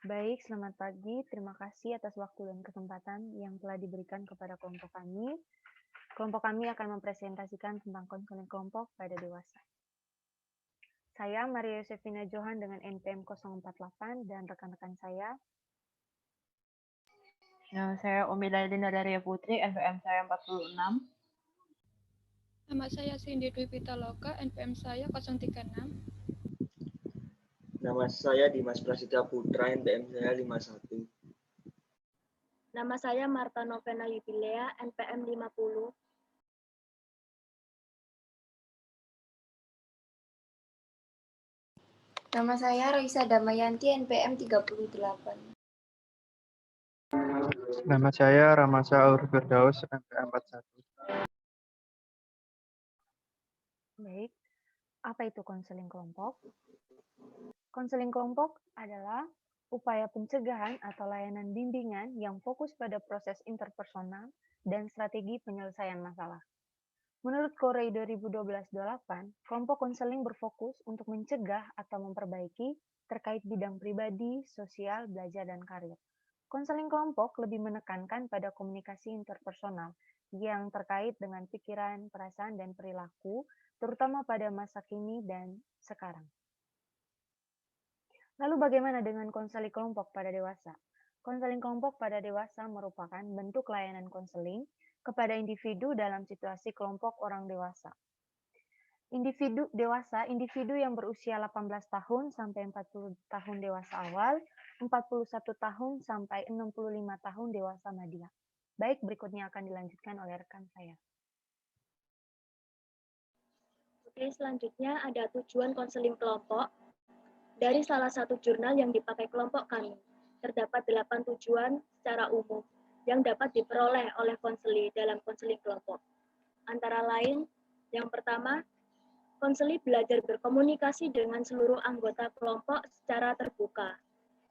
Baik, selamat pagi. Terima kasih atas waktu dan kesempatan yang telah diberikan kepada kelompok kami. Kelompok kami akan mempresentasikan tentang konseling kelompok pada dewasa. Saya Maria Yosefina Johan dengan NPM 048 dan rekan-rekan saya. Nama saya Umi Lailina Daria Putri, NPM saya 46. Nama saya Cindy Dwi Pitaloka, NPM saya 036. Nama saya Dimas Prasidya Putra, NPM saya 51. Nama saya Marta Novena Yubilea, NPM 50. Nama saya Roisa Damayanti, NPM 38. Nama saya Ramasa Aur Firdaus, NPM 41. Baik, apa itu konseling kelompok? Konseling kelompok adalah upaya pencegahan atau layanan bimbingan yang fokus pada proses interpersonal dan strategi penyelesaian masalah. Menurut Korei 2012-28, kelompok konseling berfokus untuk mencegah atau memperbaiki terkait bidang pribadi, sosial, belajar, dan karir. Konseling kelompok lebih menekankan pada komunikasi interpersonal yang terkait dengan pikiran, perasaan, dan perilaku, terutama pada masa kini dan sekarang. Lalu bagaimana dengan konseling kelompok pada dewasa? Konseling kelompok pada dewasa merupakan bentuk layanan konseling kepada individu dalam situasi kelompok orang dewasa. Individu yang berusia 18 tahun sampai 40 tahun dewasa awal, 41 tahun sampai 65 tahun dewasa madya. Baik, berikutnya akan dilanjutkan oleh rekan saya. Oke, selanjutnya ada tujuan konseling kelompok. Dari salah satu jurnal yang dipakai kelompok kami, terdapat 8 tujuan secara umum yang dapat diperoleh oleh konseli dalam konseling kelompok. Antara lain, yang pertama, konseli belajar berkomunikasi dengan seluruh anggota kelompok secara terbuka,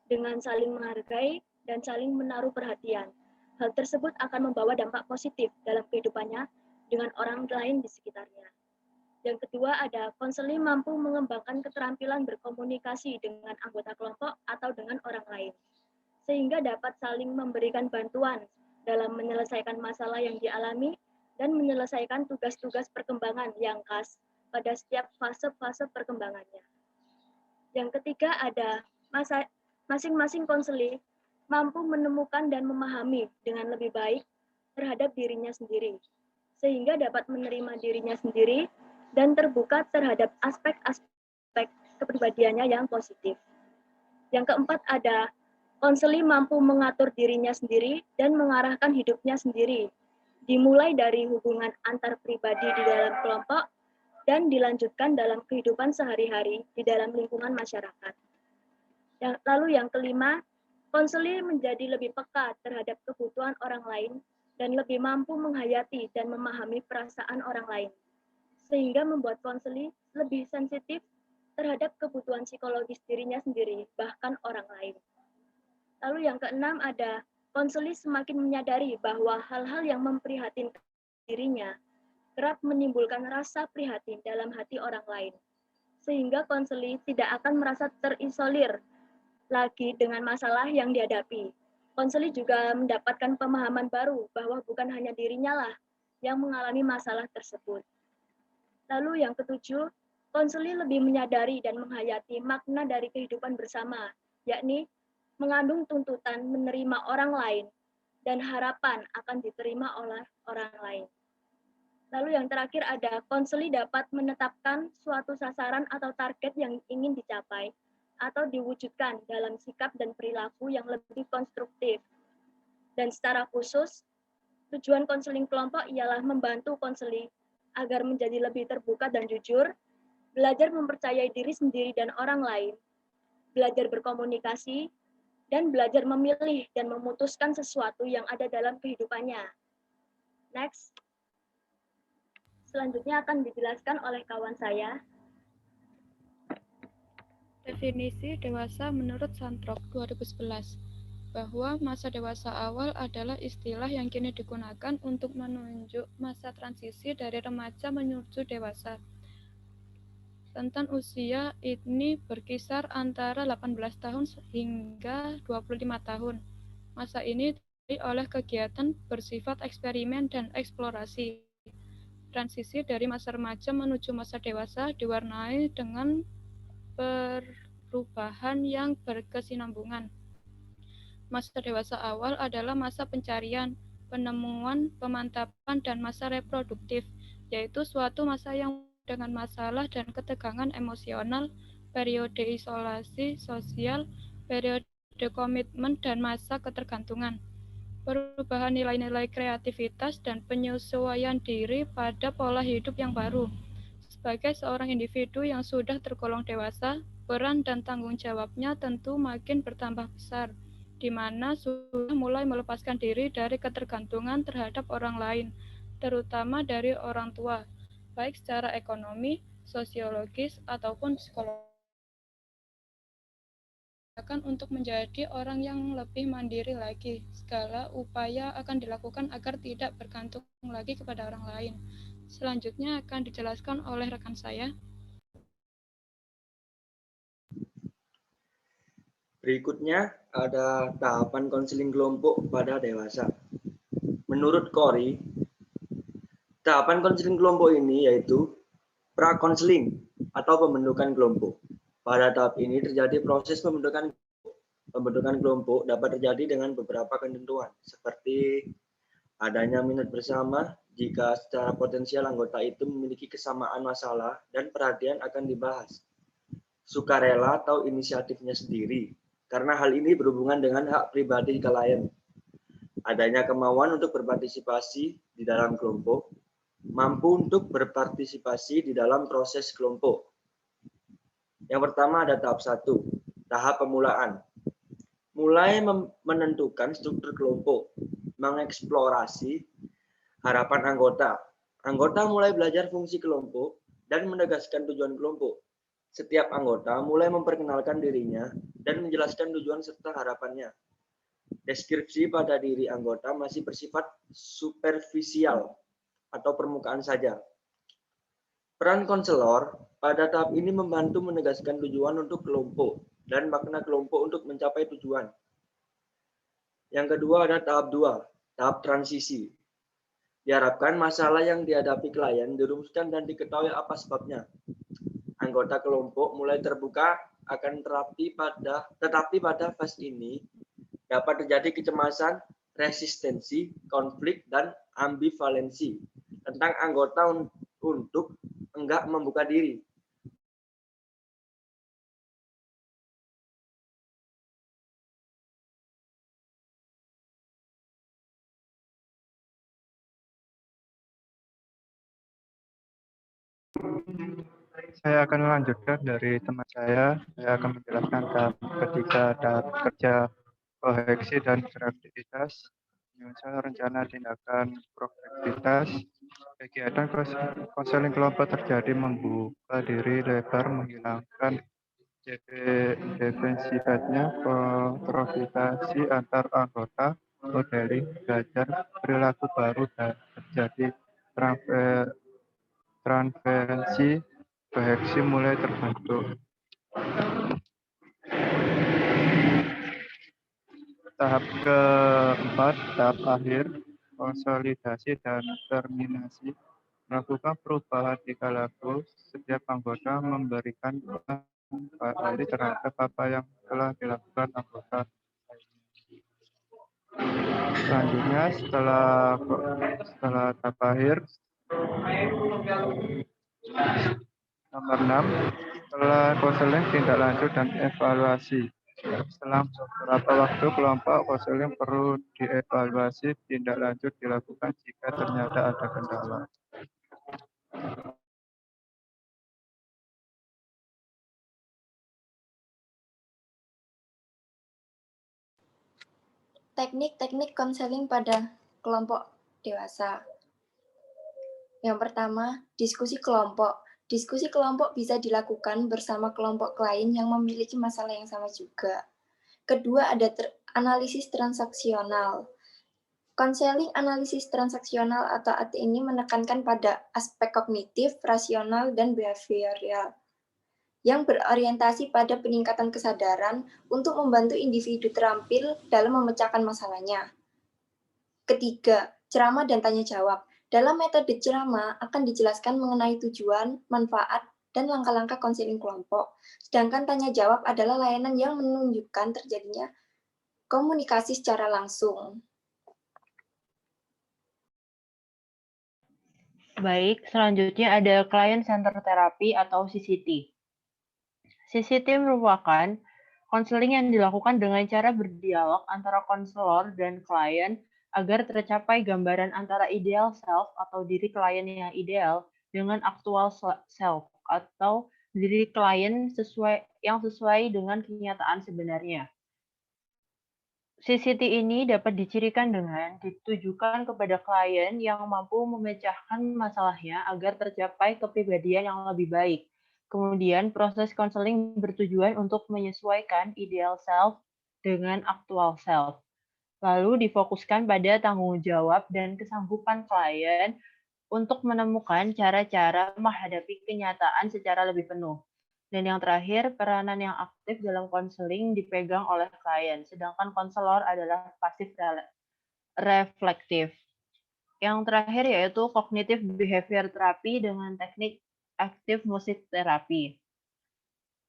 dengan saling menghargai dan saling menaruh perhatian. Hal tersebut akan membawa dampak positif dalam kehidupannya dengan orang lain di sekitarnya. Yang kedua ada konseli mampu mengembangkan keterampilan berkomunikasi dengan anggota kelompok atau dengan orang lain, sehingga dapat saling memberikan bantuan dalam menyelesaikan masalah yang dialami dan menyelesaikan tugas-tugas perkembangan yang khas pada setiap fase-fase perkembangannya. Yang ketiga ada masing-masing konseli mampu menemukan dan memahami dengan lebih baik terhadap dirinya sendiri, sehingga dapat menerima dirinya sendiri dan terbuka terhadap aspek-aspek kepribadiannya yang positif. Yang keempat ada konseli mampu mengatur dirinya sendiri dan mengarahkan hidupnya sendiri, dimulai dari hubungan antar pribadi di dalam kelompok dan dilanjutkan dalam kehidupan sehari-hari di dalam lingkungan masyarakat. Lalu yang kelima, konseli menjadi lebih peka terhadap kebutuhan orang lain dan lebih mampu menghayati dan memahami perasaan orang lain, sehingga membuat konseli lebih sensitif terhadap kebutuhan psikologis dirinya sendiri, bahkan orang lain. Lalu yang keenam ada konseli semakin menyadari bahwa hal-hal yang memprihatinkan dirinya kerap menimbulkan rasa prihatin dalam hati orang lain, sehingga konseli tidak akan merasa terisolir lagi dengan masalah yang dihadapi. Konseli juga mendapatkan pemahaman baru bahwa bukan hanya dirinya lah yang mengalami masalah tersebut. Lalu yang ketujuh, konseli lebih menyadari dan menghayati makna dari kehidupan bersama, yakni mengandung tuntutan menerima orang lain dan harapan akan diterima oleh orang lain. Lalu yang terakhir ada konseli dapat menetapkan suatu sasaran atau target yang ingin dicapai atau diwujudkan dalam sikap dan perilaku yang lebih konstruktif. Dan secara khusus, tujuan konseling kelompok ialah membantu konseli agar menjadi lebih terbuka dan jujur, belajar mempercayai diri sendiri dan orang lain, belajar berkomunikasi, dan belajar memilih dan memutuskan sesuatu yang ada dalam kehidupannya. Next. Selanjutnya akan dijelaskan oleh kawan saya. Definisi dewasa menurut Santrok 2011. Bahwa masa dewasa awal adalah istilah yang kini digunakan untuk menunjuk masa transisi dari remaja menuju dewasa. Rentan usia ini berkisar antara 18 tahun hingga 25 tahun. Masa ini didahului oleh kegiatan bersifat eksperimen dan eksplorasi. Transisi dari masa remaja menuju masa dewasa diwarnai dengan perubahan yang berkesinambungan. Masa dewasa awal adalah masa pencarian, penemuan, pemantapan, dan masa reproduktif, yaitu suatu masa yang dengan masalah dan ketegangan emosional, periode isolasi sosial, periode komitmen, dan masa ketergantungan. Perubahan nilai-nilai kreativitas dan penyesuaian diri pada pola hidup yang baru. Sebagai seorang individu yang sudah tergolong dewasa, peran dan tanggung jawabnya tentu makin bertambah besar, di mana sudah mulai melepaskan diri dari ketergantungan terhadap orang lain, terutama dari orang tua, baik secara ekonomi, sosiologis, ataupun psikologis. Untuk menjadi orang yang lebih mandiri lagi. Segala upaya akan dilakukan agar tidak bergantung lagi kepada orang lain. Selanjutnya akan dijelaskan oleh rekan saya. Berikutnya ada tahapan konseling kelompok pada dewasa. Menurut Corey, tahapan konseling kelompok ini yaitu pra-konseling atau pembentukan kelompok. Pada tahap ini terjadi proses pembentukan kelompok dapat terjadi dengan beberapa ketentuan, seperti adanya minat bersama jika secara potensial anggota itu memiliki kesamaan masalah dan perhatian akan dibahas. Sukarela atau inisiatifnya sendiri, karena hal ini berhubungan dengan hak pribadi klien. Adanya kemauan untuk berpartisipasi di dalam kelompok, mampu untuk berpartisipasi di dalam proses kelompok. Yang pertama ada tahap 1, tahap pemulaan. Mulai menentukan struktur kelompok, mengeksplorasi harapan anggota. Anggota mulai belajar fungsi kelompok dan menegaskan tujuan kelompok. Setiap anggota mulai memperkenalkan dirinya dan menjelaskan tujuan serta harapannya. Deskripsi pada diri anggota masih bersifat superficial atau permukaan saja. Peran konselor pada tahap ini membantu menegaskan tujuan untuk kelompok dan makna kelompok untuk mencapai tujuan. Yang kedua ada tahap 2, tahap transisi. Diharapkan masalah yang dihadapi klien dirumuskan dan diketahui apa sebabnya. Anggota kelompok mulai terbuka akan tetapi pada fase ini dapat terjadi kecemasan, resistensi, konflik, dan ambivalensi tentang anggota untuk enggak membuka diri. Saya akan melanjutkan dari teman saya akan menjelaskan tahap ketiga, tahap kerja koheksi dan kreativitas, menyusun rencana tindakan produktivitas. Kegiatan konseling kelompok terjadi membuka diri lebar, menghilangkan defensifatnya, kontroversi antar anggota, modeling, belajar perilaku baru, dan terjadi transferensi koheksi mulai terbentuk. Tahap keempat, tahap akhir, konsolidasi dan terminasi. Melakukan perubahan tingkah laku, setiap anggota memberikan kembali terhadap apa yang telah dilakukan anggota. Selanjutnya, setelah tahap akhir, nomor 6, setelah konseling tindak lanjut dan evaluasi. Setelah beberapa waktu, kelompok konseling perlu dievaluasi, tindak lanjut dilakukan jika ternyata ada kendala. Teknik-teknik konseling pada kelompok dewasa. Yang pertama, diskusi kelompok. Diskusi kelompok bisa dilakukan bersama kelompok lain yang memiliki masalah yang sama juga. Kedua, ada analisis transaksional. Konseling analisis transaksional atau AT ini menekankan pada aspek kognitif, rasional, dan behavioral. yang berorientasi pada peningkatan kesadaran untuk membantu individu terampil dalam memecahkan masalahnya. Ketiga, ceramah dan tanya jawab. Dalam metode ceramah akan dijelaskan mengenai tujuan, manfaat, dan langkah-langkah konseling kelompok. Sedangkan tanya jawab adalah layanan yang menunjukkan terjadinya komunikasi secara langsung. Baik, selanjutnya ada Client Center Therapy atau CCT. CCT merupakan konseling yang dilakukan dengan cara berdialog antara konselor dan klien agar tercapai gambaran antara ideal self atau diri klien yang ideal dengan actual self atau diri klien yang sesuai dengan kenyataan sebenarnya. CCT ini dapat dicirikan dengan ditujukan kepada klien yang mampu memecahkan masalahnya agar tercapai kepribadian yang lebih baik. Kemudian, proses konseling bertujuan untuk menyesuaikan ideal self dengan actual self. Lalu difokuskan pada tanggung jawab dan kesanggupan klien untuk menemukan cara-cara menghadapi kenyataan secara lebih penuh. Dan yang terakhir, peranan yang aktif dalam konseling dipegang oleh klien, sedangkan konselor adalah pasif reflektif. Yang terakhir yaitu kognitif behavior therapy dengan teknik aktif musik terapi.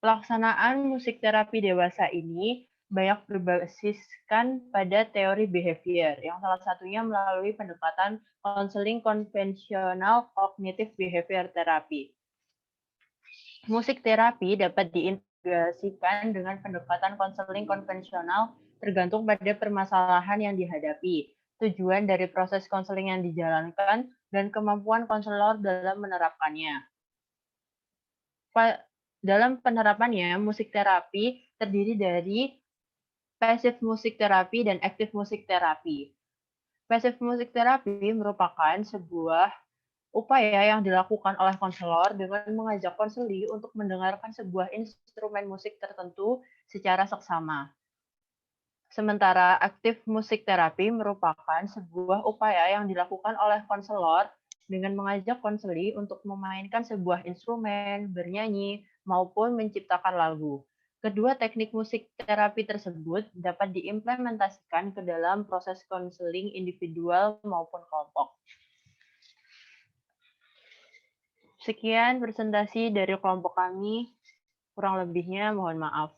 Pelaksanaan musik terapi dewasa ini banyak berbasiskan pada teori behavior, yang salah satunya melalui pendekatan konseling konvensional kognitif behavior therapy. Musik terapi dapat diintegrasikan dengan pendekatan konseling konvensional tergantung pada permasalahan yang dihadapi, tujuan dari proses konseling yang dijalankan, dan kemampuan konselor dalam menerapkannya. Dalam penerapannya, musik terapi terdiri dari passive musik terapi dan active musik terapi. Passive musik terapi merupakan sebuah upaya yang dilakukan oleh konselor dengan mengajak konseli untuk mendengarkan sebuah instrumen musik tertentu secara seksama. Sementara aktif musik terapi merupakan sebuah upaya yang dilakukan oleh konselor dengan mengajak konseli untuk memainkan sebuah instrumen, bernyanyi, maupun menciptakan lagu. Kedua teknik musik terapi tersebut dapat diimplementasikan ke dalam proses konseling individual maupun kelompok. Sekian presentasi dari kelompok kami, kurang lebihnya mohon maaf.